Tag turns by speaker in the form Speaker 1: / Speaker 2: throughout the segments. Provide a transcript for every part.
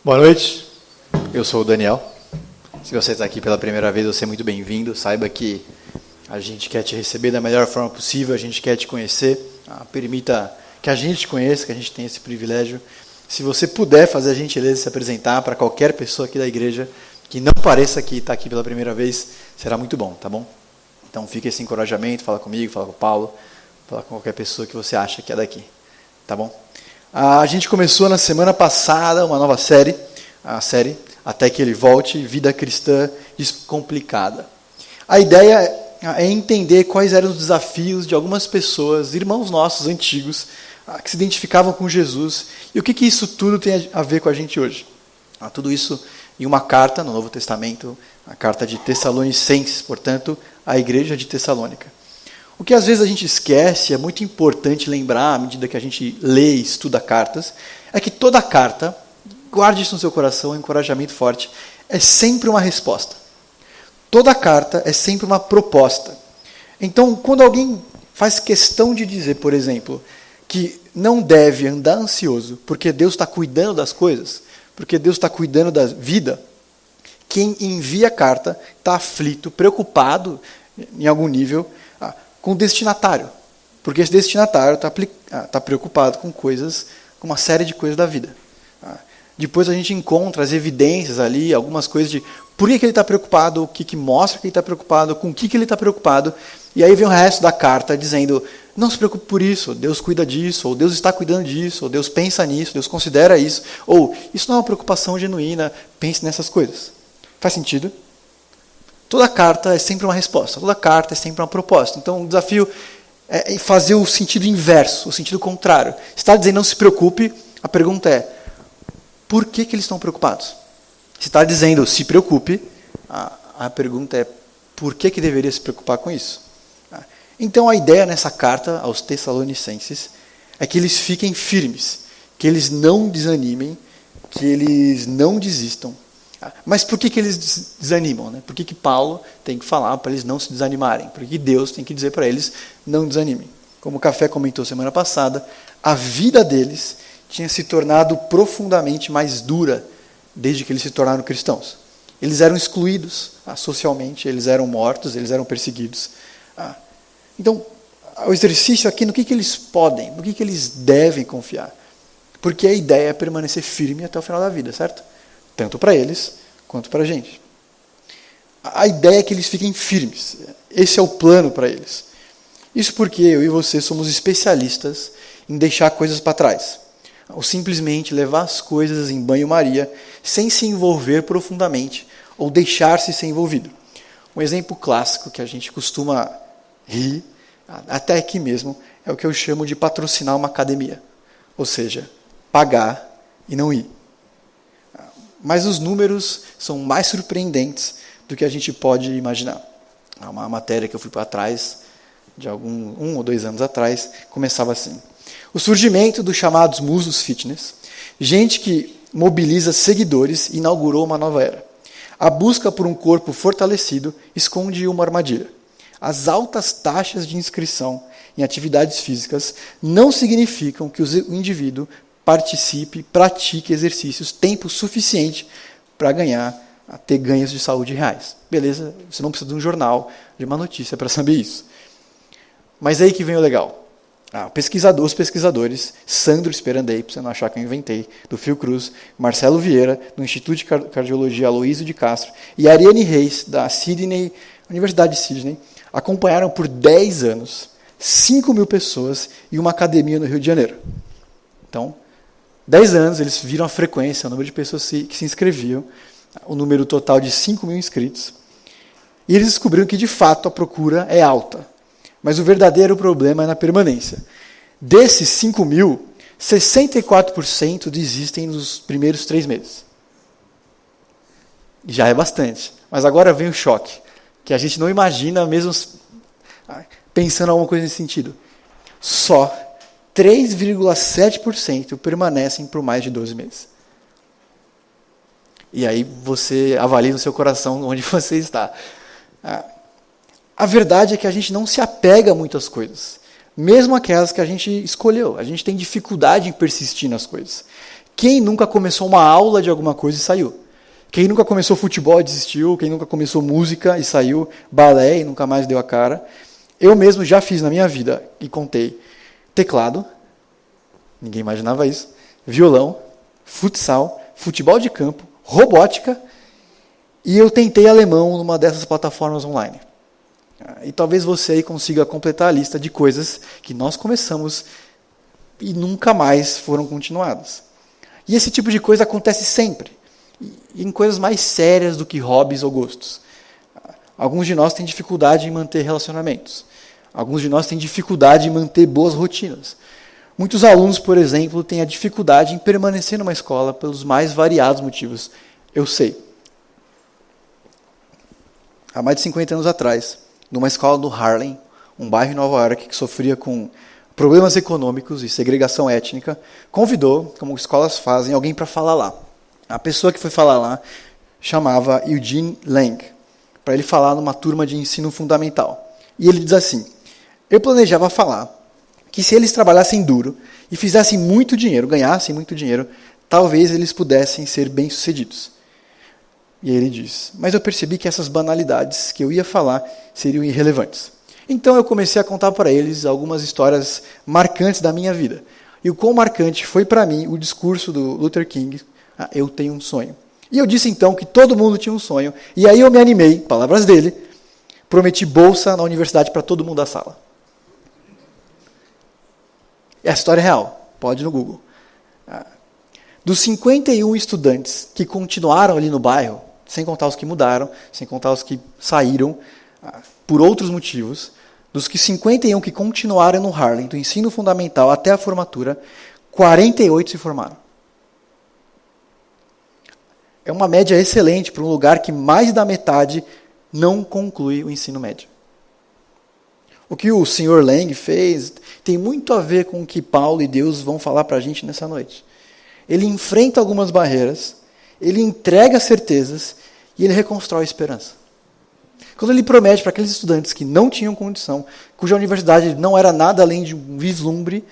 Speaker 1: Boa noite, eu sou o Daniel. Se você está aqui pela primeira vez, você é muito bem-vindo. Saiba que a gente quer te receber da melhor forma possível, a gente quer te conhecer. Permita que a gente te conheça, que a gente tenha esse privilégio. Se você puder fazer a gentileza de se apresentar para qualquer pessoa aqui da igreja que não pareça que está aqui pela primeira vez, será muito bom, tá bom? Então fica esse encorajamento, fala comigo, fala com o Paulo, fala com qualquer pessoa que você acha que é daqui, tá bom? A gente começou na semana passada uma nova série, a série Até que Ele Volte, Vida Cristã Descomplicada. A ideia é entender quais eram os desafios de algumas pessoas, irmãos nossos antigos, que se identificavam com Jesus, e o que isso tudo tem a ver com a gente hoje. Tudo isso em uma carta no Novo Testamento, a carta de Tessalonicenses, portanto, a igreja de Tessalônica. O que às vezes a gente esquece, é muito importante lembrar, à medida que a gente lê e estuda cartas, é que toda carta, guarde isso no seu coração, é um encorajamento forte, é sempre uma resposta. Toda carta é sempre uma proposta. Então, quando alguém faz questão de dizer, por exemplo, que não deve andar ansioso, porque Deus está cuidando das coisas, porque Deus está cuidando da vida, quem envia a carta está aflito, preocupado, em algum nível, com o destinatário. Porque esse destinatário está preocupado com uma série de coisas da vida. Depois a gente encontra as evidências ali, algumas coisas de por que ele está preocupado, o que mostra que ele está preocupado, com o que ele está preocupado. E aí vem o resto da carta dizendo, não se preocupe por isso, Deus cuida disso, ou Deus está cuidando disso, ou Deus pensa nisso, Deus considera isso, ou isso não é uma preocupação genuína, pense nessas coisas. Faz sentido? Toda carta é sempre uma resposta, toda carta é sempre uma proposta. Então o desafio é fazer o sentido inverso, o sentido contrário. Se está dizendo não se preocupe, a pergunta é, por que eles estão preocupados? Se está dizendo se preocupe, a pergunta é, por que deveria se preocupar com isso? Então a ideia nessa carta aos Tessalonicenses é que eles fiquem firmes, que eles não desanimem, que eles não desistam. Mas por que eles desanimam? Né? Por que Paulo tem que falar para eles não se desanimarem? Por que Deus tem que dizer para eles não desanimem? Como o Café comentou semana passada, a vida deles tinha se tornado profundamente mais dura desde que eles se tornaram cristãos. Eles eram excluídos socialmente, eles eram mortos, eles eram perseguidos. Então, o exercício aqui, no que eles podem, no que eles devem confiar? Porque a ideia é permanecer firme até o final da vida, certo? Tanto para eles, quanto para a gente. A ideia é que eles fiquem firmes. Esse é o plano para eles. Isso porque eu e você somos especialistas em deixar coisas para trás. Ou simplesmente levar as coisas em banho-maria, sem se envolver profundamente, ou deixar-se ser envolvido. Um exemplo clássico que a gente costuma rir, até aqui mesmo, é o que eu chamo de patrocinar uma academia. Ou seja, pagar e não ir. Mas os números são mais surpreendentes do que a gente pode imaginar. Há uma matéria que eu fui para trás, de um ou 2 anos atrás, começava assim. O surgimento dos chamados musos fitness, gente que mobiliza seguidores, inaugurou uma nova era. A busca por um corpo fortalecido esconde uma armadilha. As altas taxas de inscrição em atividades físicas não significam que o indivíduo participe, pratique exercícios tempo suficiente para ter ganhos de saúde reais. Beleza, você não precisa de um jornal, de uma notícia para saber isso. Mas aí que vem o legal. Os pesquisadores, Sandro Sperandei, para você não achar que eu inventei, do Fiocruz, Marcelo Vieira, do Instituto de Cardiologia Aloysio de Castro, e Ariane Reis, da Universidade de Sydney, acompanharam por 10 anos 5.000 pessoas em uma academia no Rio de Janeiro. Então, 10 anos, eles viram a frequência, o número de pessoas que se inscreviam, o número total de 5.000 inscritos. E eles descobriram que, de fato, a procura é alta. Mas o verdadeiro problema é na permanência. Desses 5.000, 64% desistem nos primeiros 3 meses. Já é bastante. Mas agora vem o choque, que a gente não imagina, mesmo pensando em alguma coisa nesse sentido. Só 3,7% permanecem por mais de 12 meses. E aí você avalia no seu coração onde você está. A verdade é que a gente não se apega a muitas coisas. Mesmo aquelas que a gente escolheu. A gente tem dificuldade em persistir nas coisas. Quem nunca começou uma aula de alguma coisa e saiu? Quem nunca começou futebol e desistiu? Quem nunca começou música e saiu? Balé e nunca mais deu a cara? Eu mesmo já fiz na minha vida, e contei, teclado, ninguém imaginava isso, violão, futsal, futebol de campo, robótica, e eu tentei alemão numa dessas plataformas online. E talvez você aí consiga completar a lista de coisas que nós começamos e nunca mais foram continuadas. E esse tipo de coisa acontece sempre, e em coisas mais sérias do que hobbies ou gostos. Alguns de nós têm dificuldade em manter relacionamentos. Alguns de nós têm dificuldade em manter boas rotinas. Muitos alunos, por exemplo, têm a dificuldade em permanecer numa escola pelos mais variados motivos. Eu sei. Há mais de 50 anos atrás, numa escola no Harlem, um bairro em Nova York que sofria com problemas econômicos e segregação étnica, convidou, como escolas fazem, alguém para falar lá. A pessoa que foi falar lá chamava Eugene Lang, para ele falar numa turma de ensino fundamental. E ele diz assim: eu planejava falar que se eles trabalhassem duro e fizessem muito dinheiro, ganhassem muito dinheiro, talvez eles pudessem ser bem-sucedidos. E aí ele diz: mas eu percebi que essas banalidades que eu ia falar seriam irrelevantes. Então eu comecei a contar para eles algumas histórias marcantes da minha vida. E o quão marcante foi para mim o discurso do Luther King: eu tenho um sonho. E eu disse então que todo mundo tinha um sonho. E aí eu me animei, palavras dele, prometi bolsa na universidade para todo mundo da sala. É a história real, pode ir no Google. Dos 51 estudantes que continuaram ali no bairro, sem contar os que mudaram, sem contar os que saíram por outros motivos, dos que 51 que continuaram no Harlem, do ensino fundamental até a formatura, 48 se formaram. É uma média excelente para um lugar que mais da metade não conclui o ensino médio. O que o Sr. Lang fez tem muito a ver com o que Paulo e Deus vão falar para a gente nessa noite. Ele enfrenta algumas barreiras, ele entrega certezas e ele reconstrói a esperança. Quando ele promete para aqueles estudantes que não tinham condição, cuja universidade não era nada além de um vislumbre,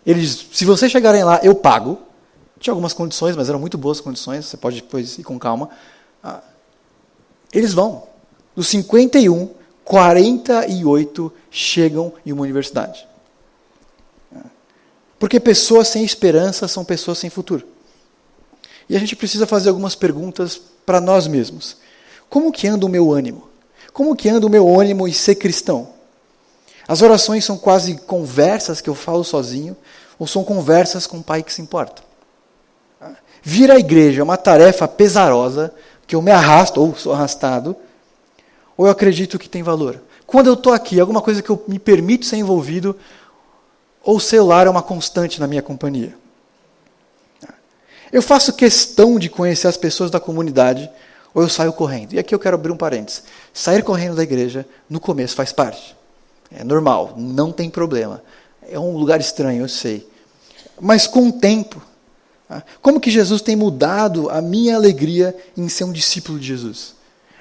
Speaker 1: ele diz: se vocês chegarem lá, eu pago. Tinha algumas condições, mas eram muito boas condições, você pode depois ir com calma. Eles vão. Dos 51, 48 chegam em uma universidade. Porque pessoas sem esperança são pessoas sem futuro. E a gente precisa fazer algumas perguntas para nós mesmos. Como que anda o meu ânimo? Como que anda o meu ânimo em ser cristão? As orações são quase conversas que eu falo sozinho, ou são conversas com o Pai que se importa? Vir à igreja é uma tarefa pesarosa, que eu me arrasto, ou sou arrastado, ou eu acredito que tem valor? Quando eu estou aqui, alguma coisa que eu me permito ser envolvido, ou o celular é uma constante na minha companhia? Eu faço questão de conhecer as pessoas da comunidade, ou eu saio correndo? E aqui eu quero abrir um parênteses. Sair correndo da igreja, no começo, faz parte. É normal, não tem problema. É um lugar estranho, eu sei. Mas com o tempo, como que Jesus tem mudado a minha alegria em ser um discípulo de Jesus?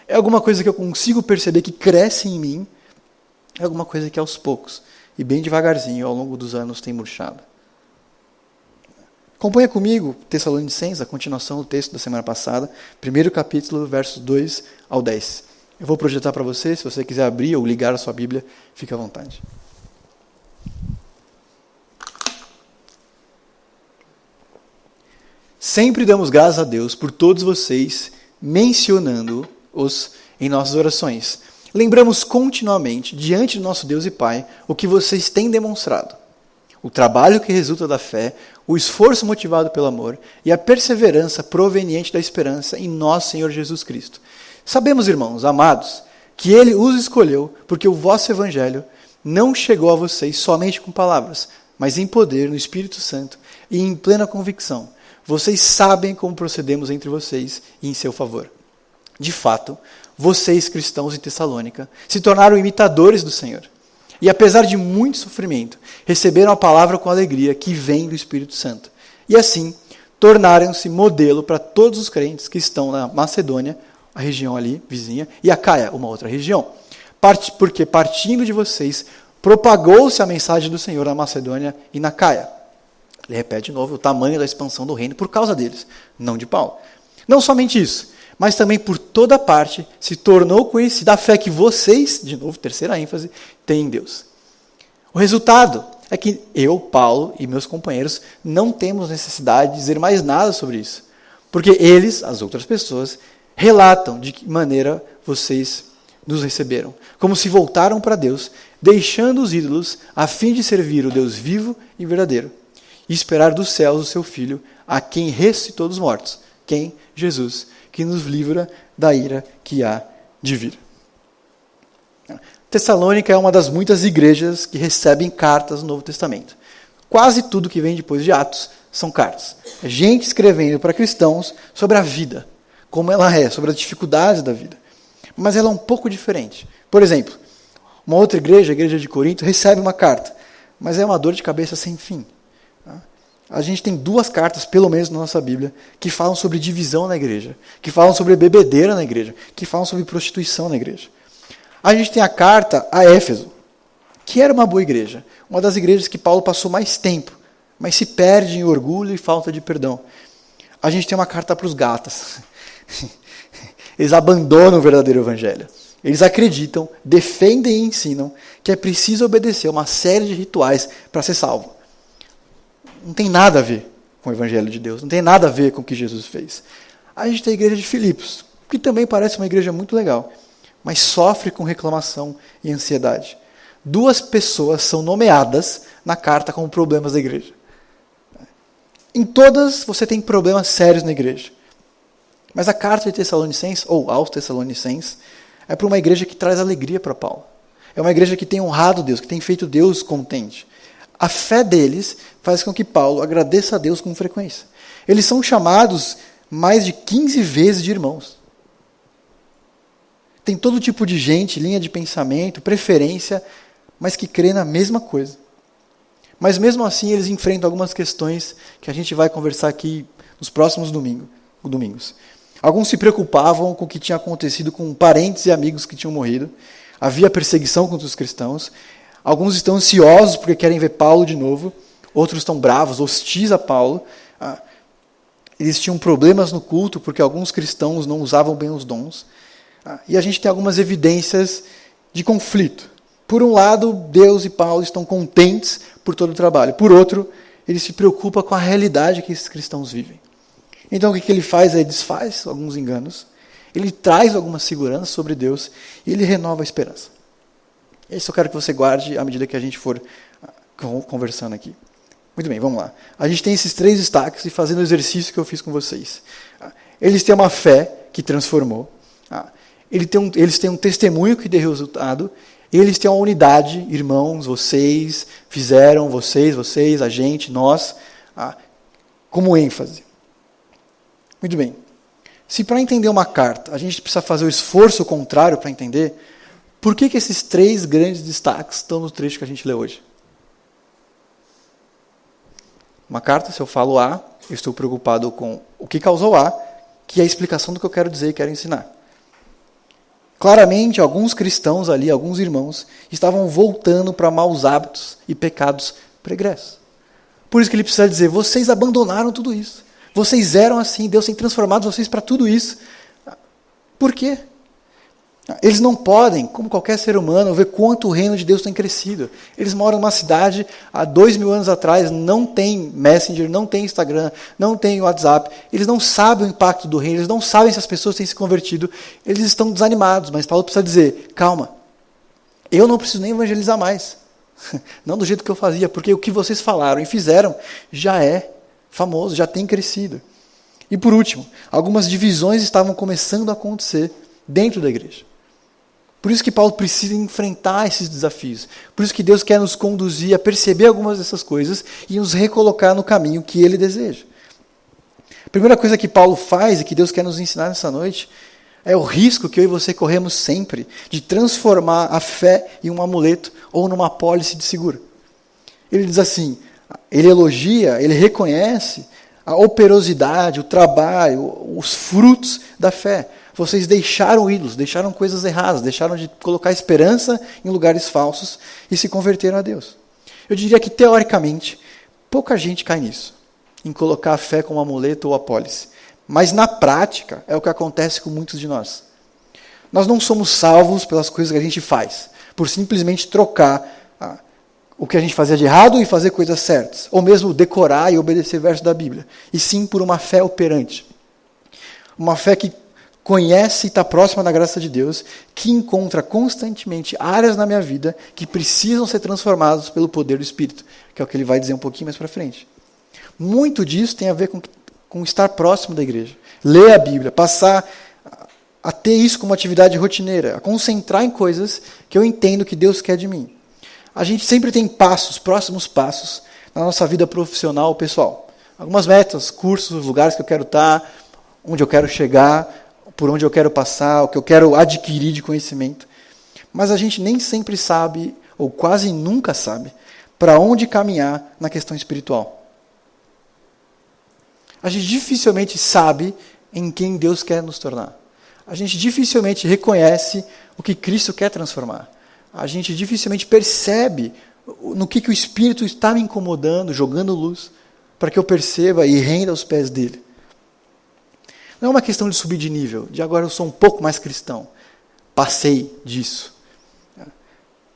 Speaker 1: É alguma coisa que eu consigo perceber que cresce em mim? É alguma coisa que aos poucos, e bem devagarzinho, ao longo dos anos, tem murchado? Acompanha comigo Tessalonicenses, a continuação do texto da semana passada, 1º capítulo, versos 2 ao 10. Eu vou projetar para você, se você quiser abrir ou ligar a sua Bíblia, fique à vontade. Sempre damos graças a Deus por todos vocês, mencionando-os em nossas orações. Lembramos continuamente, diante do nosso Deus e Pai, o que vocês têm demonstrado. O trabalho que resulta da fé, o esforço motivado pelo amor e a perseverança proveniente da esperança em nosso Senhor Jesus Cristo. Sabemos, irmãos, amados, que Ele os escolheu porque o vosso Evangelho não chegou a vocês somente com palavras, mas em poder, no Espírito Santo e em plena convicção. Vocês sabem como procedemos entre vocês e em seu favor. De fato, vocês, cristãos em Tessalônica, se tornaram imitadores do Senhor. E apesar de muito sofrimento, receberam a palavra com alegria que vem do Espírito Santo. E assim, tornaram-se modelo para todos os crentes que estão na Macedônia, a região ali, vizinha, e Acaia, uma outra região. Porque partindo de vocês, propagou-se a mensagem do Senhor na Macedônia e na Acaia. Ele repete de novo o tamanho da expansão do reino por causa deles, não de Paulo. Não somente isso, mas também por toda parte se tornou conhecida a fé que vocês, de novo, terceira ênfase, têm em Deus. O resultado é que eu, Paulo e meus companheiros não temos necessidade de dizer mais nada sobre isso, porque eles, as outras pessoas, relatam de que maneira vocês nos receberam, como se voltaram para Deus, deixando os ídolos a fim de servir o Deus vivo e verdadeiro, e esperar dos céus o seu Filho, a quem ressuscitou dos mortos, quem? Jesus, que nos livra da ira que há de vir. Tessalônica é uma das muitas igrejas que recebem cartas no Novo Testamento. Quase tudo que vem depois de Atos são cartas. É gente escrevendo para cristãos sobre a vida, como ela é, sobre as dificuldades da vida. Mas ela é um pouco diferente. Por exemplo, uma outra igreja, a igreja de Corinto, recebe uma carta, mas é uma dor de cabeça sem fim. A gente tem 2 cartas, pelo menos na nossa Bíblia, que falam sobre divisão na igreja, que falam sobre bebedeira na igreja, que falam sobre prostituição na igreja. A gente tem a carta a Éfeso, que era uma boa igreja, uma das igrejas que Paulo passou mais tempo, mas se perde em orgulho e falta de perdão. A gente tem uma carta para os Gálatas. Eles abandonam o verdadeiro evangelho. Eles acreditam, defendem e ensinam que é preciso obedecer uma série de rituais para ser salvo. Não tem nada a ver com o evangelho de Deus, não tem nada a ver com o que Jesus fez. A gente tem a igreja de Filipos, que também parece uma igreja muito legal, mas sofre com reclamação e ansiedade. 2 pessoas são nomeadas na carta como problemas da igreja. Em todas você tem problemas sérios na igreja. Mas a carta de Tessalonicenses, ou aos Tessalonicenses, é para uma igreja que traz alegria para Paulo. É uma igreja que tem honrado Deus, que tem feito Deus contente. A fé deles faz com que Paulo agradeça a Deus com frequência. Eles são chamados mais de 15 vezes de irmãos. Tem todo tipo de gente, linha de pensamento, preferência, mas que crê na mesma coisa. Mas mesmo assim eles enfrentam algumas questões que a gente vai conversar aqui nos próximos domingos. Alguns se preocupavam com o que tinha acontecido com parentes e amigos que tinham morrido. Havia perseguição contra os cristãos. Alguns estão ansiosos porque querem ver Paulo de novo. Outros estão bravos, hostis a Paulo. Eles tinham problemas no culto porque alguns cristãos não usavam bem os dons. E a gente tem algumas evidências de conflito. Por um lado, Deus e Paulo estão contentes por todo o trabalho. Por outro, ele se preocupa com a realidade que esses cristãos vivem. Então o que ele faz? Ele desfaz alguns enganos, ele traz alguma segurança sobre Deus e ele renova a esperança. Isso eu quero que você guarde à medida que a gente for conversando aqui. Muito bem, vamos lá. A gente tem esses 3 destaques e fazendo o exercício que eu fiz com vocês. Eles têm uma fé que transformou. Eles têm um testemunho que deu resultado. Eles têm uma unidade, irmãos, vocês fizeram, vocês, a gente, nós, como ênfase. Muito bem. Se para entender uma carta a gente precisa fazer o esforço contrário para entender, por que esses 3 grandes destaques estão no trecho que a gente lê hoje? Uma carta, se eu falo A, eu estou preocupado com o que causou A, que é a explicação do que eu quero dizer e quero ensinar. Claramente, alguns cristãos ali, alguns irmãos, estavam voltando para maus hábitos e pecados pregressos. Por isso que ele precisa dizer, vocês abandonaram tudo isso. Vocês eram assim, Deus tem transformado vocês para tudo isso. Por quê? Eles não podem, como qualquer ser humano, ver quanto o reino de Deus tem crescido. Eles moram numa cidade, há 2000 anos atrás, não tem Messenger, não tem Instagram, não tem WhatsApp. Eles não sabem o impacto do reino, eles não sabem se as pessoas têm se convertido. Eles estão desanimados, mas Paulo precisa dizer, calma, eu não preciso nem evangelizar mais. Não do jeito que eu fazia, porque o que vocês falaram e fizeram já é famoso, já tem crescido. E por último, algumas divisões estavam começando a acontecer dentro da igreja. Por isso que Paulo precisa enfrentar esses desafios. Por isso que Deus quer nos conduzir a perceber algumas dessas coisas e nos recolocar no caminho que Ele deseja. A primeira coisa que Paulo faz e que Deus quer nos ensinar nessa noite é o risco que eu e você corremos sempre de transformar a fé em um amuleto ou numa apólice de seguro. Ele diz assim, ele elogia, ele reconhece a operosidade, o trabalho, os frutos da fé. Vocês deixaram ídolos, deixaram coisas erradas, deixaram de colocar esperança em lugares falsos e se converteram a Deus. Eu diria que, teoricamente, Pouca gente cai nisso, em colocar a fé como amuleto ou apólice. Mas na prática é o que acontece com muitos de nós. Nós não somos salvos pelas coisas que a gente faz, por simplesmente trocar o que a gente fazia de errado e fazer coisas certas, ou mesmo decorar e obedecer versos da Bíblia, e sim por uma fé operante. Uma fé que conhece e está próxima da graça de Deus, que encontra constantemente áreas na minha vida que precisam ser transformadas pelo poder do Espírito, que é o que ele vai dizer um pouquinho mais para frente. Muito disso tem a ver com estar próximo da igreja, ler a Bíblia, passar a ter isso como atividade rotineira, a concentrar em coisas que eu entendo que Deus quer de mim. A gente sempre tem próximos passos, na nossa vida profissional, pessoal. Algumas metas, cursos, lugares que eu quero estar, onde eu quero chegar, por onde eu quero passar, o que eu quero adquirir de conhecimento. Mas a gente nem sempre sabe, ou quase nunca sabe, para onde caminhar na questão espiritual. A gente dificilmente sabe em quem Deus quer nos tornar. A gente dificilmente reconhece o que Cristo quer transformar. A gente dificilmente percebe no que o Espírito está me incomodando, jogando luz, para que eu perceba e renda aos pés dele. Não é uma questão de subir de nível, de agora eu sou um pouco mais cristão. Passei disso.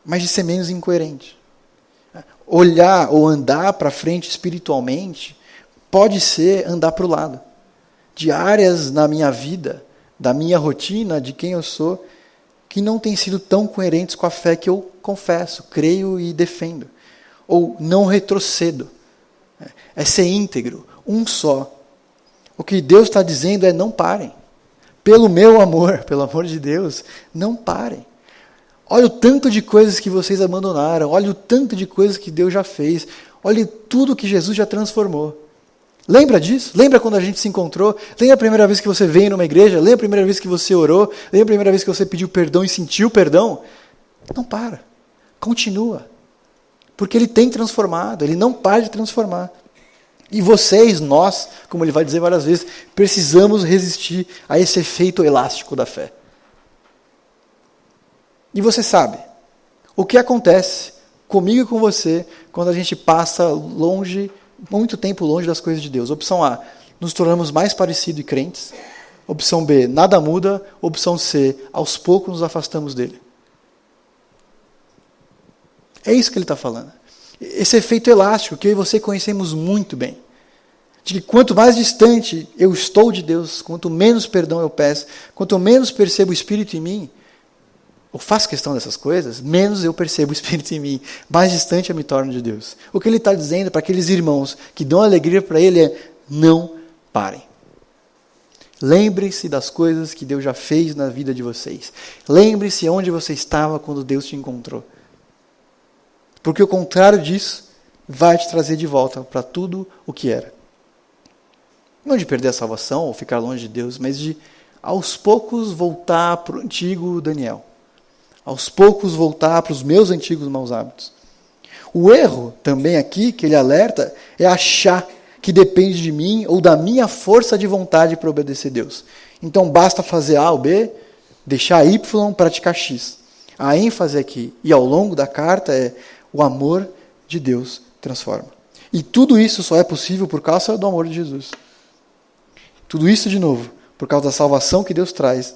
Speaker 1: Mas de ser menos incoerente. Olhar ou andar para frente espiritualmente pode ser andar para o lado. De áreas na minha vida, da minha rotina, de quem eu sou, que não têm sido tão coerentes com a fé que eu confesso, creio e defendo. Ou não retrocedo. É ser íntegro, um só. O que Deus está dizendo é não parem. Pelo meu amor, pelo amor de Deus, não parem. Olha o tanto de coisas que vocês abandonaram, olha o tanto de coisas que Deus já fez, olha tudo que Jesus já transformou. Lembra disso? Lembra quando a gente se encontrou? Lembra a primeira vez que você veio numa igreja? Lembra a primeira vez que você orou? Lembra a primeira vez que você pediu perdão e sentiu perdão? Não para. Continua. Porque Ele tem transformado, Ele não para de transformar. E vocês, nós, como Ele vai dizer várias vezes, precisamos resistir a esse efeito elástico da fé. E você sabe, o que acontece comigo e com você quando a gente passa muito tempo longe das coisas de Deus. Opção A, nos tornamos mais parecidos e crentes. Opção B, nada muda. Opção C, aos poucos nos afastamos dele. É isso que ele está falando. Esse efeito elástico que eu e você conhecemos muito bem. De que quanto mais distante eu estou de Deus, quanto menos perdão eu peço, quanto menos percebo o Espírito em mim, ou faço questão dessas coisas, menos eu percebo o Espírito em mim, mais distante eu me torno de Deus. O que ele está dizendo para aqueles irmãos que dão alegria para ele é, não parem. Lembre-se das coisas que Deus já fez na vida de vocês. Lembre-se onde você estava quando Deus te encontrou. Porque o contrário disso vai te trazer de volta para tudo o que era. Não de perder a salvação ou ficar longe de Deus, mas de, aos poucos, voltar para o antigo Daniel. Aos poucos voltar para os meus antigos maus hábitos. O erro também aqui, que ele alerta, é achar que depende de mim ou da minha força de vontade para obedecer a Deus. Então basta fazer A ou B, deixar Y, praticar X. A ênfase aqui e ao longo da carta é o amor de Deus transforma. E tudo isso só é possível por causa do amor de Jesus. Tudo isso, de novo, por causa da salvação que Deus traz,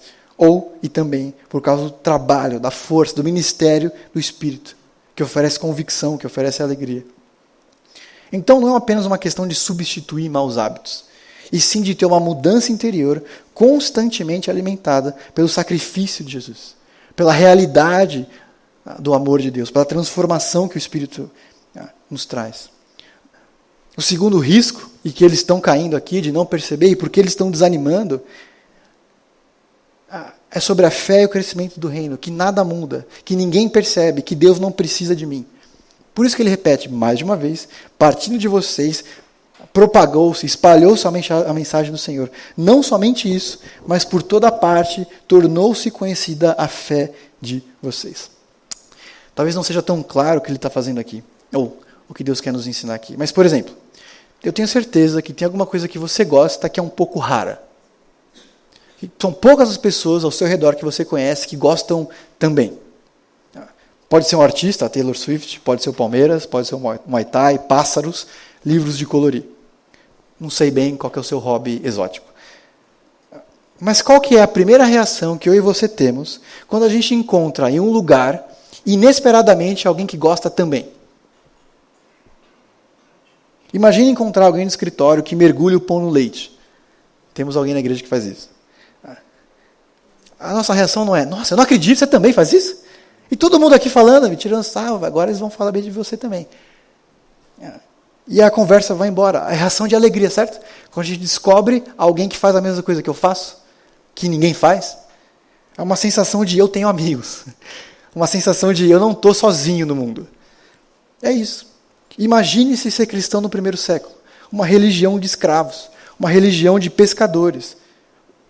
Speaker 1: e também por causa do trabalho, da força, do ministério do Espírito, que oferece convicção, que oferece alegria. Então não é apenas uma questão de substituir maus hábitos, e sim de ter uma mudança interior constantemente alimentada pelo sacrifício de Jesus, pela realidade do amor de Deus, pela transformação que o Espírito nos traz. O segundo risco, e que eles estão caindo aqui de não perceber, e porque eles estão desanimando, é sobre a fé e o crescimento do reino, que nada muda, que ninguém percebe, que Deus não precisa de mim. Por isso que ele repete mais de uma vez, partindo de vocês, propagou-se, espalhou-se a mensagem do Senhor. Não somente isso, mas por toda parte tornou-se conhecida a fé de vocês. Talvez não seja tão claro o que ele está fazendo aqui, ou o que Deus quer nos ensinar aqui. Mas, por exemplo, eu tenho certeza que tem alguma coisa que você gosta que é um pouco rara. São poucas as pessoas ao seu redor que você conhece que gostam também. Pode ser um artista, a Taylor Swift, pode ser o Palmeiras, pode ser o Muay Thai, pássaros, livros de colorir. Não sei bem qual que é o seu hobby exótico. Mas qual que é a primeira reação que eu e você temos quando a gente encontra em um lugar, inesperadamente, alguém que gosta também? Imagine encontrar alguém no escritório que mergulha o pão no leite. Temos alguém na igreja que faz isso. A nossa reação não é, nossa, eu não acredito, você também faz isso? E todo mundo aqui falando, me tirando sarro, agora eles vão falar bem de você também. E a conversa vai embora. A reação de alegria, certo? Quando a gente descobre alguém que faz a mesma coisa que eu faço, que ninguém faz, é uma sensação de eu tenho amigos. Uma sensação de eu não estou sozinho no mundo. É isso. Imagine-se ser cristão no primeiro século. Uma religião de escravos. Uma religião de pescadores.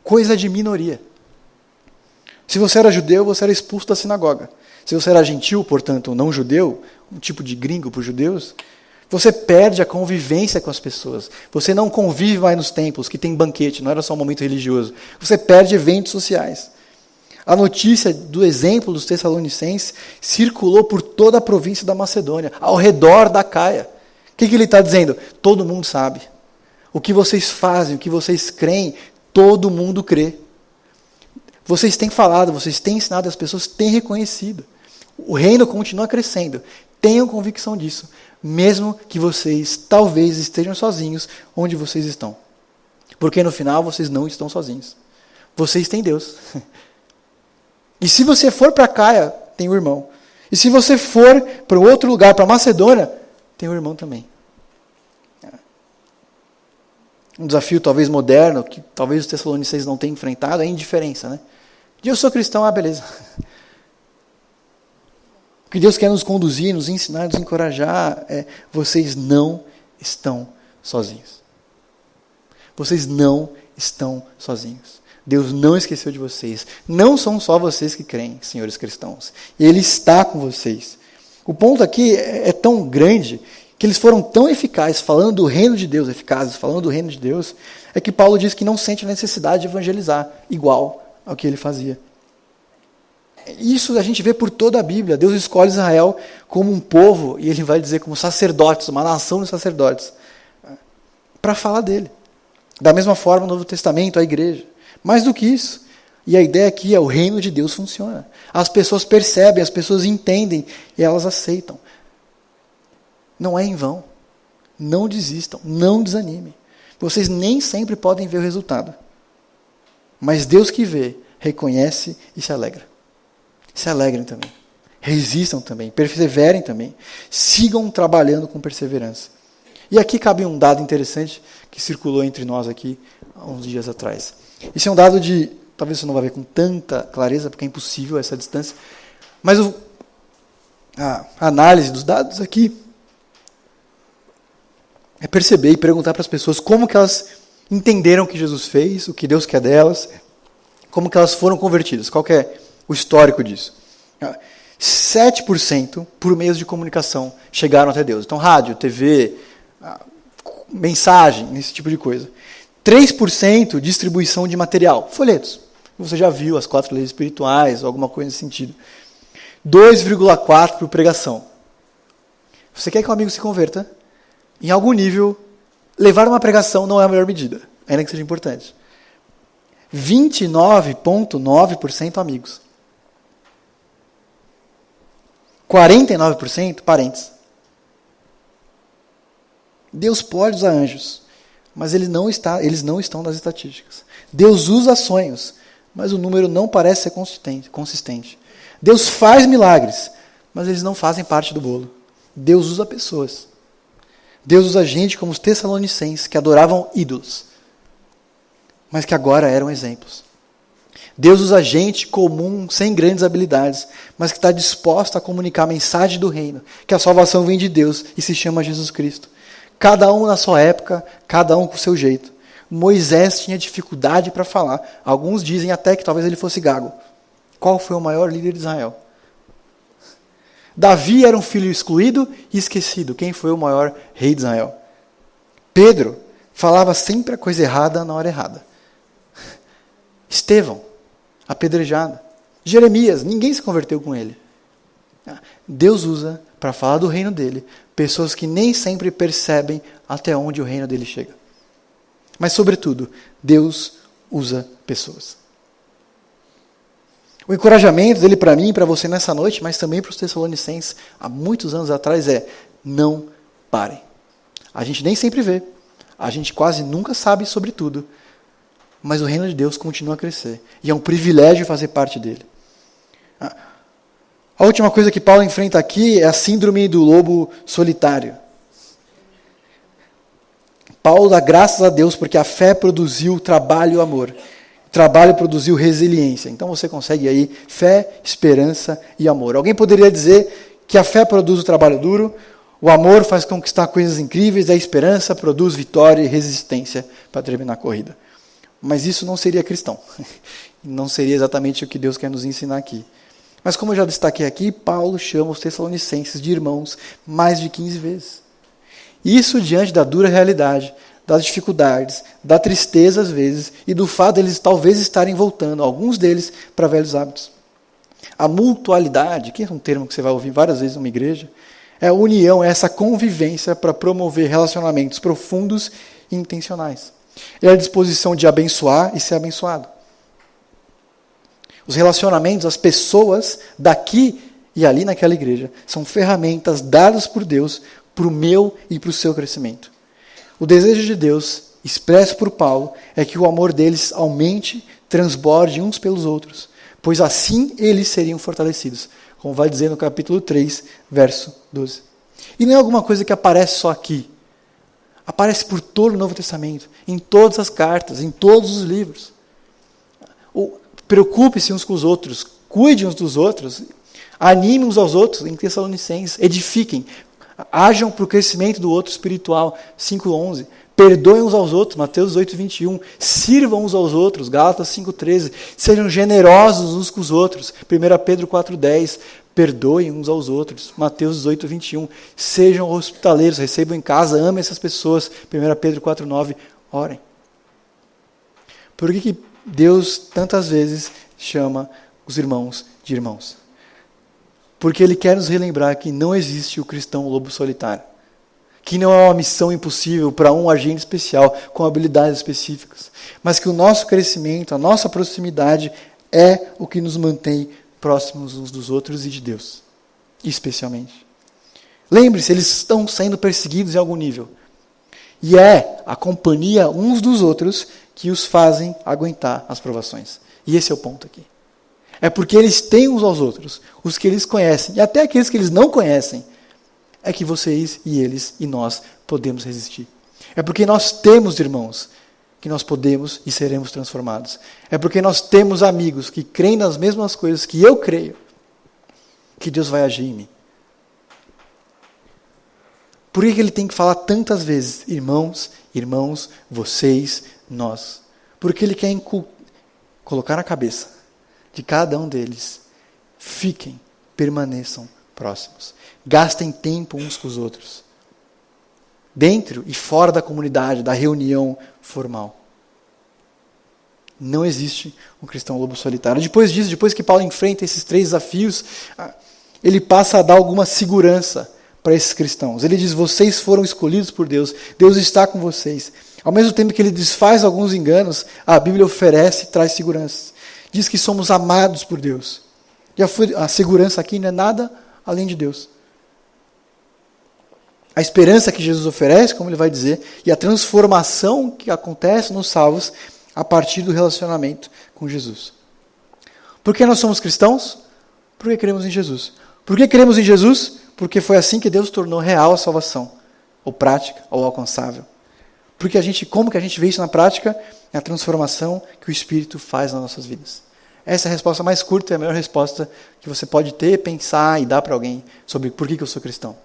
Speaker 1: Coisa de minoria. Se você era judeu, você era expulso da sinagoga. Se você era gentil, portanto, não judeu, um tipo de gringo para os judeus, você perde a convivência com as pessoas. Você não convive mais nos templos, que tem banquete, não era só um momento religioso. Você perde eventos sociais. A notícia do exemplo dos Tessalonicenses circulou por toda a província da Macedônia, ao redor da Caia. O que ele está dizendo? Todo mundo sabe. O que vocês fazem, o que vocês creem, todo mundo crê. Vocês têm falado, vocês têm ensinado, as pessoas têm reconhecido. O reino continua crescendo. Tenham convicção disso. Mesmo que vocês talvez estejam sozinhos onde vocês estão. Porque no final vocês não estão sozinhos. Vocês têm Deus. E se você for para Caia, tem o irmão. E se você for para outro lugar, para Macedônia, tem o irmão também. Um desafio talvez moderno, que talvez os Tessalonicenses não tenham enfrentado, é a indiferença, né? Eu sou cristão, beleza. O que Deus quer nos conduzir, nos ensinar, nos encorajar é: vocês não estão sozinhos. Vocês não estão sozinhos. Deus não esqueceu de vocês. Não são só vocês que creem, senhores cristãos. Ele está com vocês. O ponto aqui é tão grande que eles foram tão eficazes, falando do reino de Deus, é que Paulo diz que não sente a necessidade de evangelizar, igual ao que ele fazia. Isso a gente vê por toda a Bíblia. Deus escolhe Israel como um povo, e ele vai dizer como sacerdotes, uma nação de sacerdotes, para falar dele. Da mesma forma, no Novo Testamento, a igreja. Mais do que isso. E a ideia aqui é: o reino de Deus funciona. As pessoas percebem, as pessoas entendem, e elas aceitam. Não é em vão. Não desistam, não desanimem. Vocês nem sempre podem ver o resultado. Mas Deus que vê, reconhece e se alegra. Se alegrem também. Resistam também. Perseverem também. Sigam trabalhando com perseverança. E aqui cabe um dado interessante que circulou entre nós aqui há uns dias atrás. Esse é um dado de... Talvez você não vá ver com tanta clareza, porque é impossível essa distância. Mas a análise dos dados aqui é perceber e perguntar para as pessoas como que elas entenderam o que Jesus fez, o que Deus quer delas, como que elas foram convertidas. Qual que é o histórico disso? 7% por meios de comunicação chegaram até Deus. Então, rádio, TV, mensagem, esse tipo de coisa. 3% distribuição de material, folhetos. Você já viu as 4 leis espirituais, alguma coisa nesse sentido. 2,4% por pregação. Você quer que um amigo se converta? Em algum nível, levar uma pregação não é a melhor medida, ainda que seja importante. 29,9% amigos. 49% parentes. Deus pode usar anjos, mas eles não estão nas estatísticas. Deus usa sonhos, mas o número não parece ser consistente. Deus faz milagres, mas eles não fazem parte do bolo. Deus usa pessoas. Deus usa gente como os Tessalonicenses, que adoravam ídolos, mas que agora eram exemplos. Deus usa gente comum, sem grandes habilidades, mas que está disposta a comunicar a mensagem do reino, que a salvação vem de Deus e se chama Jesus Cristo. Cada um na sua época, cada um com o seu jeito. Moisés tinha dificuldade para falar. Alguns dizem até que talvez ele fosse gago. Qual foi o maior líder de Israel? Davi era um filho excluído e esquecido. Quem foi o maior rei de Israel? Pedro falava sempre a coisa errada na hora errada. Estevão, apedrejado. Jeremias, ninguém se converteu com ele. Deus usa para falar do reino dele pessoas que nem sempre percebem até onde o reino dele chega. Mas, sobretudo, Deus usa pessoas. O encorajamento dele para mim e para você nessa noite, mas também para os Tessalonicenses, há muitos anos atrás, é: não parem. A gente nem sempre vê, a gente quase nunca sabe sobre tudo, mas o reino de Deus continua a crescer, e é um privilégio fazer parte dele. A última coisa que Paulo enfrenta aqui é a síndrome do lobo solitário. Paulo dá graças a Deus porque a fé produziu trabalho e amor. O trabalho produziu resiliência. Então você consegue aí fé, esperança e amor. Alguém poderia dizer que a fé produz o trabalho duro, o amor faz conquistar coisas incríveis, a esperança produz vitória e resistência para terminar a corrida. Mas isso não seria cristão. Não seria exatamente o que Deus quer nos ensinar aqui. Mas como eu já destaquei aqui, Paulo chama os Tessalonicenses de irmãos mais de 15 vezes. Isso diante da dura realidade, das dificuldades, da tristeza às vezes, e do fato de eles talvez estarem voltando, alguns deles, para velhos hábitos. A mutualidade, que é um termo que você vai ouvir várias vezes numa igreja, é a união, é essa convivência para promover relacionamentos profundos e intencionais. É a disposição de abençoar e ser abençoado. Os relacionamentos, as pessoas daqui e ali naquela igreja são ferramentas dadas por Deus para o meu e para o seu crescimento. O desejo de Deus, expresso por Paulo, é que o amor deles aumente, transborde uns pelos outros, pois assim eles seriam fortalecidos, como vai dizer no capítulo 3, verso 12. E não é alguma coisa que aparece só aqui. Aparece por todo o Novo Testamento, em todas as cartas, em todos os livros. Preocupe-se uns com os outros, cuide uns dos outros, anime uns aos outros, em Tessalonicenses, edifiquem, hajam para o crescimento do outro espiritual, 5:11, perdoem uns aos outros, Mateus 8:21, sirvam uns aos outros, Gálatas 5:13, sejam generosos uns com os outros, 1 Pedro 4:10, perdoem uns aos outros, Mateus 18:21, sejam hospitaleiros, recebam em casa, amem essas pessoas, 1 Pedro 4:9, orem. Por que Deus tantas vezes chama os irmãos de irmãos? Porque Ele quer nos relembrar que não existe o cristão lobo solitário. Que não é uma missão impossível para um agente especial com habilidades específicas. Mas que o nosso crescimento, a nossa proximidade é o que nos mantém próximos uns dos outros e de Deus. Especialmente. Lembre-se, eles estão sendo perseguidos em algum nível. E é a companhia uns dos outros que os fazem aguentar as provações. E esse é o ponto aqui. É porque eles têm uns aos outros, os que eles conhecem, e até aqueles que eles não conhecem, é que vocês e eles e nós podemos resistir. É porque nós temos irmãos que nós podemos e seremos transformados. É porque nós temos amigos que creem nas mesmas coisas que eu creio, que Deus vai agir em mim. Por que ele tem que falar tantas vezes, irmãos, irmãos, vocês, nós? Porque ele quer colocar na cabeça de cada um deles, fiquem, permaneçam próximos. Gastem tempo uns com os outros. Dentro e fora da comunidade, da reunião formal. Não existe um cristão lobo solitário. Depois disso, depois que Paulo enfrenta esses 3 desafios, ele passa a dar alguma segurança para esses cristãos. Ele diz, vocês foram escolhidos por Deus, Deus está com vocês. Ao mesmo tempo que ele desfaz alguns enganos, a Bíblia oferece e traz segurança. Diz que somos amados por Deus. E a segurança aqui não é nada além de Deus. A esperança que Jesus oferece, como ele vai dizer, e a transformação que acontece nos salvos a partir do relacionamento com Jesus. Por que nós somos cristãos? Porque cremos em Jesus. Por que cremos em Jesus? Porque foi assim que Deus tornou real a salvação, ou prática, ou alcançável. Porque como que a gente vê isso na prática? É a transformação que o Espírito faz nas nossas vidas. Essa é a resposta mais curta e a melhor resposta que você pode ter, pensar e dar para alguém sobre por que eu sou cristão.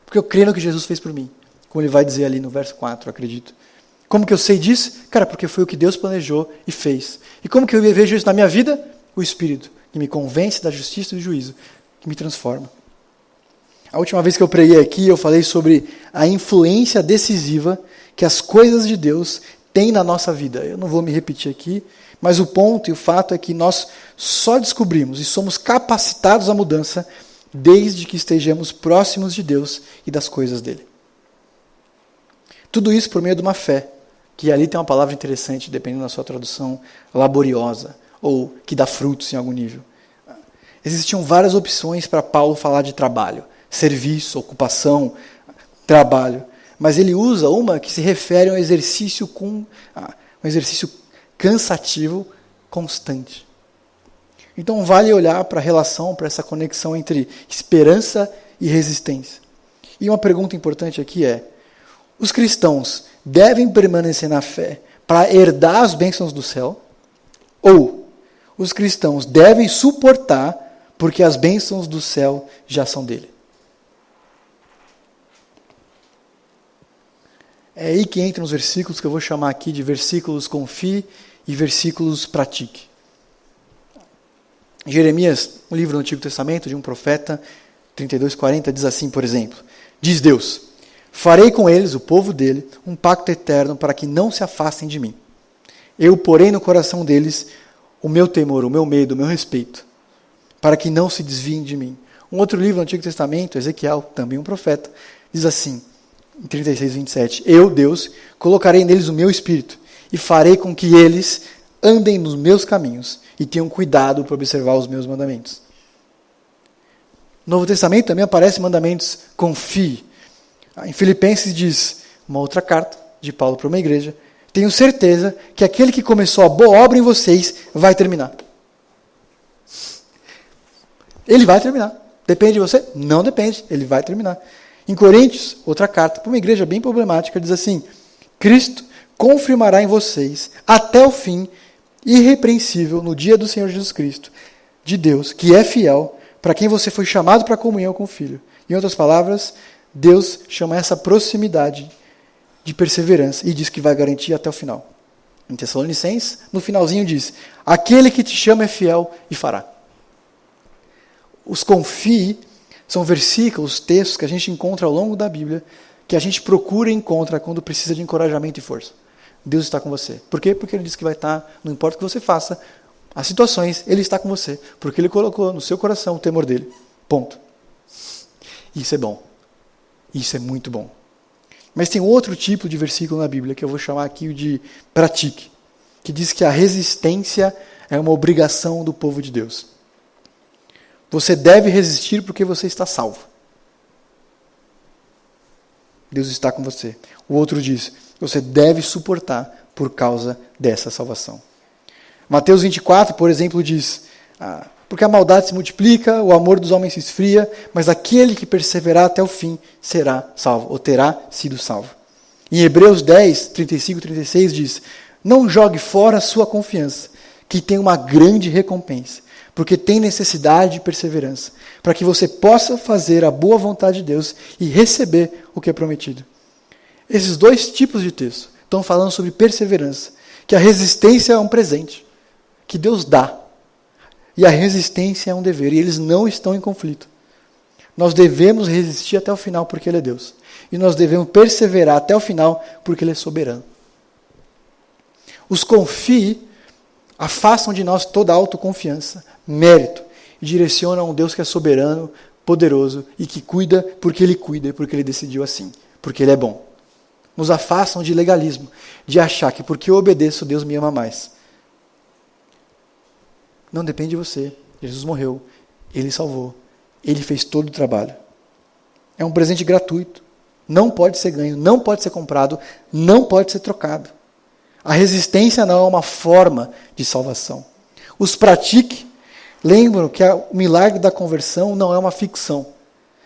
Speaker 1: Porque eu creio no que Jesus fez por mim. Como ele vai dizer ali no verso 4, eu acredito. Como que eu sei disso? Cara, porque foi o que Deus planejou e fez. E como que eu vejo isso na minha vida? O Espírito, que me convence da justiça e do juízo, que me transforma. A última vez que eu preguei aqui, eu falei sobre a influência decisiva que as coisas de Deus têm na nossa vida. Eu não vou me repetir aqui, mas o ponto e o fato é que nós só descobrimos e somos capacitados à mudança desde que estejamos próximos de Deus e das coisas dele. Tudo isso por meio de uma fé, que ali tem uma palavra interessante, dependendo da sua tradução, laboriosa, ou que dá frutos em algum nível. Existiam várias opções para Paulo falar de trabalho, serviço, ocupação, trabalho, mas ele usa uma que se refere a um exercício cansativo, constante. Então vale olhar para a relação, para essa conexão entre esperança e resistência. E uma pergunta importante aqui é: os cristãos devem permanecer na fé para herdar as bênçãos do céu? Ou os cristãos devem suportar porque as bênçãos do céu já são dele? É aí que entram os versículos que eu vou chamar aqui de versículos confie e versículos pratique. Jeremias, um livro do Antigo Testamento de um profeta, 32:40, diz assim, por exemplo: diz Deus: farei com eles, o povo dele, um pacto eterno para que não se afastem de mim. Eu porei no coração deles o meu temor, o meu medo, o meu respeito, para que não se desviem de mim. Um outro livro do Antigo Testamento, Ezequiel, também um profeta, diz assim, em 36:27, eu, Deus, colocarei neles o meu espírito e farei com que eles andem nos meus caminhos e tenham cuidado para observar os meus mandamentos. No Novo Testamento também aparecem mandamentos, confie. Em Filipenses diz, uma outra carta de Paulo para uma igreja, tenho certeza que aquele que começou a boa obra em vocês vai terminar. Ele vai terminar. Depende de você? Não depende, ele vai terminar. Em Coríntios, outra carta para uma igreja bem problemática, diz assim, Cristo confirmará em vocês até o fim, irrepreensível no dia do Senhor Jesus Cristo, de Deus, que é fiel, para quem você foi chamado para a comunhão com o Filho. Em outras palavras, Deus chama essa proximidade de perseverança e diz que vai garantir até o final. Em Tessalonicenses, no finalzinho diz, aquele que te chama é fiel e fará. Os confie são versículos, textos que a gente encontra ao longo da Bíblia, que a gente procura e encontra quando precisa de encorajamento e força. Deus está com você. Por quê? Porque Ele diz que vai estar, não importa o que você faça, as situações, Ele está com você. Porque Ele colocou no seu coração o temor dEle. Ponto. Isso é bom. Isso é muito bom. Mas tem outro tipo de versículo na Bíblia, que eu vou chamar aqui de pratique, que diz que a resistência é uma obrigação do povo de Deus. Você deve resistir porque você está salvo. Deus está com você. O outro diz, você deve suportar por causa dessa salvação. Mateus 24, por exemplo, diz, porque a maldade se multiplica, o amor dos homens se esfria, mas aquele que perseverar até o fim será salvo, ou terá sido salvo. Em Hebreus 10, 35 e 36 diz, não jogue fora a sua confiança, que tem uma grande recompensa, porque tem necessidade de perseverança, para que você possa fazer a boa vontade de Deus e receber o que é prometido. Esses dois tipos de texto estão falando sobre perseverança, que a resistência é um presente, que Deus dá, e a resistência é um dever, e eles não estão em conflito. Nós devemos resistir até o final porque Ele é Deus, e nós devemos perseverar até o final porque Ele é soberano. Os confie afastam de nós toda autoconfiança, mérito, e direcionam a um Deus que é soberano, poderoso, e que cuida porque Ele decidiu assim, porque Ele é bom. Nos afastam de legalismo, de achar que porque eu obedeço, Deus me ama mais. Não depende de você. Jesus morreu, Ele salvou, Ele fez todo o trabalho. É um presente gratuito, não pode ser ganho, não pode ser comprado, não pode ser trocado. A resistência não é uma forma de salvação. Os pratique, lembram que o milagre da conversão não é uma ficção,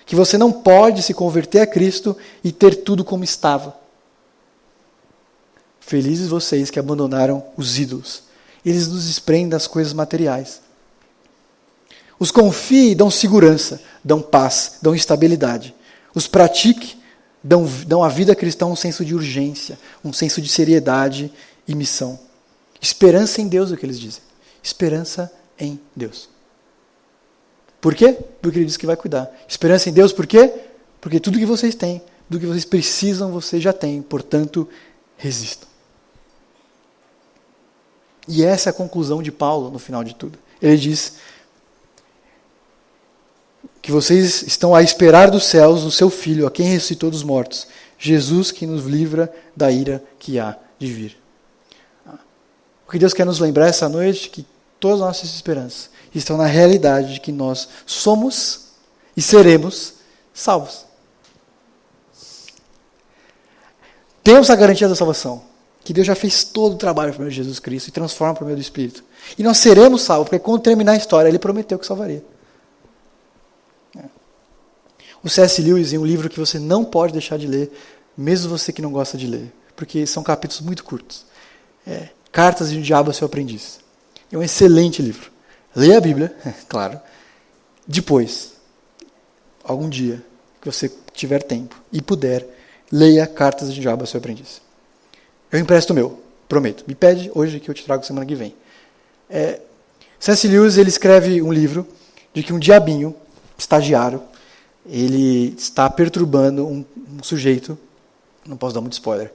Speaker 1: que você não pode se converter a Cristo e ter tudo como estava. Felizes vocês que abandonaram os ídolos. Eles nos desprendem das coisas materiais. Os confie dão segurança, dão paz, dão estabilidade. Os pratique dão à vida cristã um senso de urgência, um senso de seriedade e missão. Esperança em Deus é o que eles dizem. Esperança em Deus. Por quê? Porque Ele diz que vai cuidar. Esperança em Deus por quê? Porque tudo que vocês têm, tudo que vocês precisam, vocês já têm. Portanto, resistam. E essa é a conclusão de Paulo no final de tudo. Ele diz, que vocês estão a esperar dos céus o seu Filho, a quem ressuscitou dos mortos, Jesus, que nos livra da ira que há de vir. O que Deus quer nos lembrar essa noite é que todas as nossas esperanças estão na realidade de que nós somos e seremos salvos. Temos a garantia da salvação, que Deus já fez todo o trabalho por meio de Jesus Cristo e transforma por meio do Espírito. E nós seremos salvos, porque quando terminar a história, Ele prometeu que salvaria. O C.S. Lewis, em um livro que você não pode deixar de ler, mesmo você que não gosta de ler, porque são capítulos muito curtos. Cartas de um Diabo ao Seu Aprendiz. É um excelente livro. Leia a Bíblia, claro. Depois, algum dia, que você tiver tempo e puder, leia Cartas de um Diabo ao Seu Aprendiz. Eu empresto o meu, prometo. Me pede hoje que eu te trago semana que vem. C.S. Lewis, ele escreve um livro de que um diabinho, estagiário, ele está perturbando um sujeito, não posso dar muito spoiler,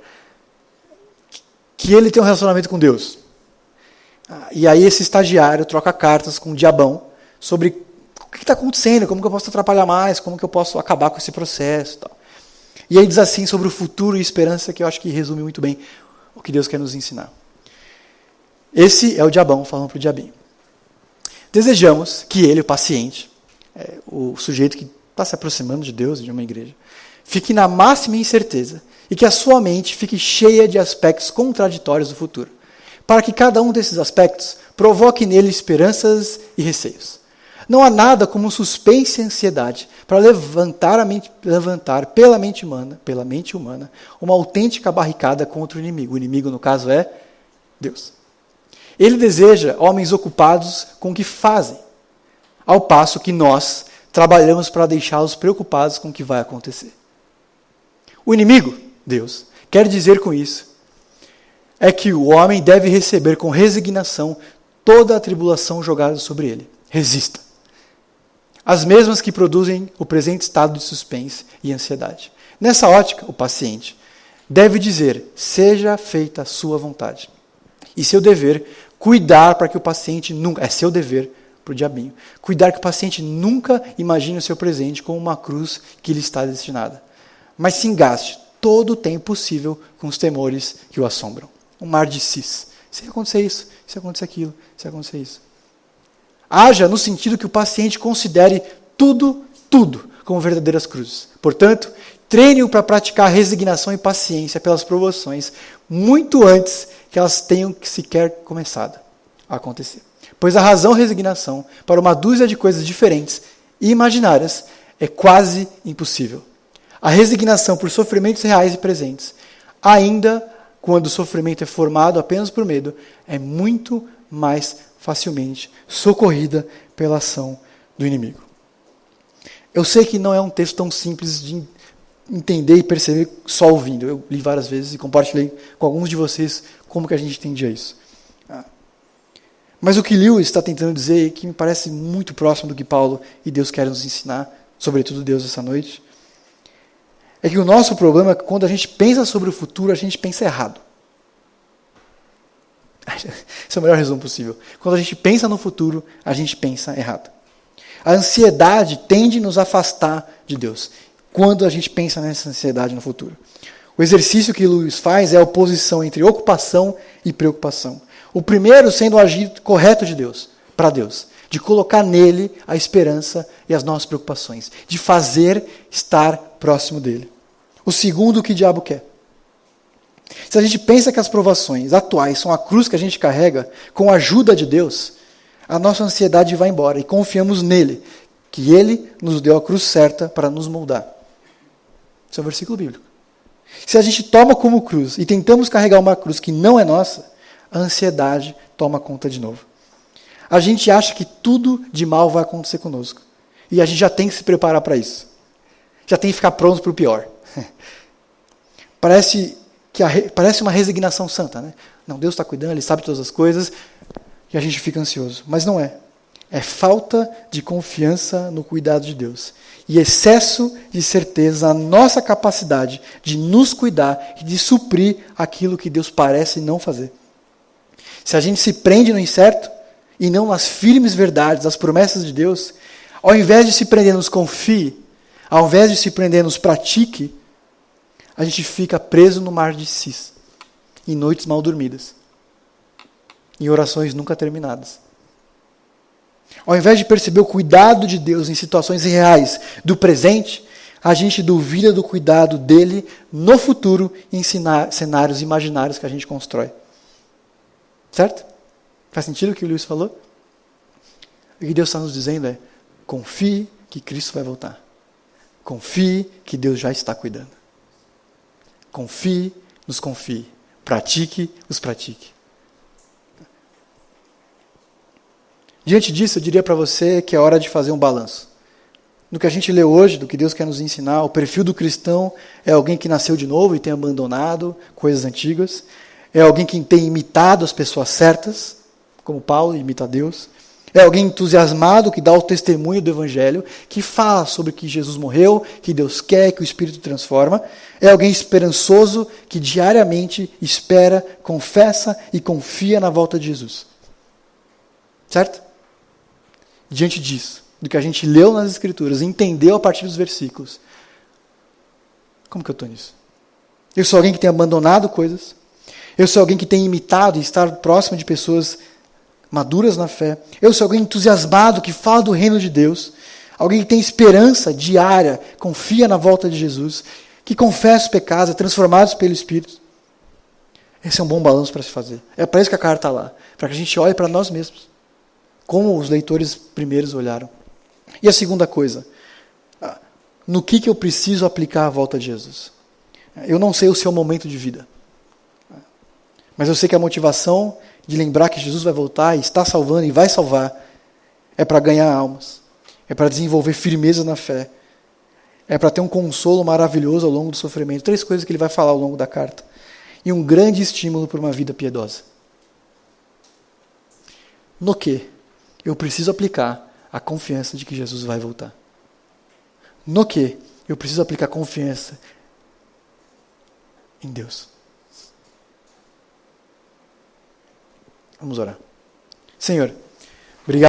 Speaker 1: que ele tem um relacionamento com Deus. E aí esse estagiário troca cartas com o diabão sobre o que está acontecendo, como que eu posso atrapalhar mais, como que eu posso acabar com esse processo. Tal. E aí diz assim sobre o futuro e esperança, que eu acho que resume muito bem o que Deus quer nos ensinar. Esse é o diabão falando para o diabinho. Desejamos que ele, o paciente, o sujeito que está se aproximando de Deus, de uma igreja, fique na máxima incerteza e que a sua mente fique cheia de aspectos contraditórios do futuro, para que cada um desses aspectos provoque nele esperanças e receios. Não há nada como suspense e ansiedade para levantar pela mente humana uma autêntica barricada contra o inimigo. O inimigo, no caso, é Deus. Ele deseja homens ocupados com o que fazem, ao passo que nós trabalhamos para deixá-los preocupados com o que vai acontecer. O inimigo, Deus, quer dizer com isso é que o homem deve receber com resignação toda a tribulação jogada sobre ele. Resista. As mesmas que produzem o presente estado de suspense e ansiedade. Nessa ótica, o paciente deve dizer: seja feita a sua vontade. E seu dever, cuidar para que o paciente nunca... É seu dever para o diabinho. Cuidar que o paciente nunca imagine o seu presente como uma cruz que lhe está destinada. Mas se engaste todo o tempo possível com os temores que o assombram. Um mar de cis. Se acontecer isso, se acontecer aquilo, se acontecer isso. Haja no sentido que o paciente considere tudo como verdadeiras cruzes. Portanto, treine-o para praticar resignação e paciência pelas provações muito antes que elas tenham sequer começado a acontecer. Pois a razão resignação para uma dúzia de coisas diferentes e imaginárias é quase impossível. A resignação por sofrimentos reais e presentes, ainda quando o sofrimento é formado apenas por medo, é muito mais facilmente socorrida pela ação do inimigo. Eu sei que não é um texto tão simples de entender e perceber só ouvindo. Eu li várias vezes e compartilhei com alguns de vocês como que a gente entendia isso. Mas o que Lewis está tentando dizer, que me parece muito próximo do que Paulo e Deus querem nos ensinar, sobretudo Deus essa noite, é que o nosso problema é que quando a gente pensa sobre o futuro, a gente pensa errado. Esse é o melhor resumo possível. Quando a gente pensa no futuro, a gente pensa errado. A ansiedade tende a nos afastar de Deus, quando a gente pensa nessa ansiedade no futuro. O exercício que Lewis faz é a oposição entre ocupação e preocupação. O primeiro sendo o agir correto de Deus, para Deus, de colocar nele a esperança e as nossas preocupações, de fazer estar próximo dele. O segundo, o que o diabo quer. Se a gente pensa que as provações atuais são a cruz que a gente carrega, com a ajuda de Deus, a nossa ansiedade vai embora e confiamos nele, que ele nos deu a cruz certa para nos moldar. Esse é um versículo bíblico. Se a gente toma como cruz e tentamos carregar uma cruz que não é nossa, a ansiedade toma conta de novo. A gente acha que tudo de mal vai acontecer conosco. E a gente já tem que se preparar para isso. Já tem que ficar pronto para o pior. Parece uma resignação santa, né? Não, Deus está cuidando, Ele sabe todas as coisas, e a gente fica ansioso. Mas não é. É falta de confiança no cuidado de Deus. E excesso de certeza na nossa capacidade de nos cuidar e de suprir aquilo que Deus parece não fazer. Se a gente se prende no incerto e não nas firmes verdades, das promessas de Deus, Ao invés de se prender nos confie, ao invés de se prender nos pratique, a gente fica preso no mar de cis, em noites mal dormidas, em orações nunca terminadas. Ao invés de perceber o cuidado de Deus em situações reais do presente, a gente duvida do cuidado dele no futuro em cenários imaginários que a gente constrói. Certo? Faz sentido o que o Lewis falou? O que Deus está nos dizendo é: confie que Cristo vai voltar. Confie que Deus já está cuidando. Confie, nos confie. Pratique, os pratique. Diante disso, eu diria para você que é hora de fazer um balanço. No que a gente lê hoje, do que Deus quer nos ensinar, o perfil do cristão é alguém que nasceu de novo e tem abandonado coisas antigas. É alguém que tem imitado as pessoas certas, como Paulo imita a Deus. É alguém entusiasmado que dá o testemunho do Evangelho, que fala sobre que Jesus morreu, que Deus quer, que o Espírito transforma. É alguém esperançoso que diariamente espera, confessa e confia na volta de Jesus. Certo? Diante disso, do que a gente leu nas Escrituras, entendeu a partir dos versículos, como que eu estou nisso? Eu sou alguém que tem abandonado coisas. Eu sou alguém que tem imitado e estar próximo de pessoas maduras na fé. Eu sou alguém entusiasmado que fala do reino de Deus. Alguém que tem esperança diária, confia na volta de Jesus, que confessa os pecados, é transformado pelo Espírito. Esse é um bom balanço para se fazer. É para isso que a carta está lá. Para que a gente olhe para nós mesmos. Como os leitores primeiros olharam. E a segunda coisa. No que eu preciso aplicar a volta de Jesus? Eu não sei o seu momento de vida. Mas eu sei que a motivação de lembrar que Jesus vai voltar e está salvando e vai salvar é para ganhar almas. É para desenvolver firmeza na fé. É para ter um consolo maravilhoso ao longo do sofrimento. 3 coisas que ele vai falar ao longo da carta. E um grande estímulo para uma vida piedosa. No que eu preciso aplicar a confiança de que Jesus vai voltar. No que eu preciso aplicar confiança em Deus. Vamos orar. Senhor,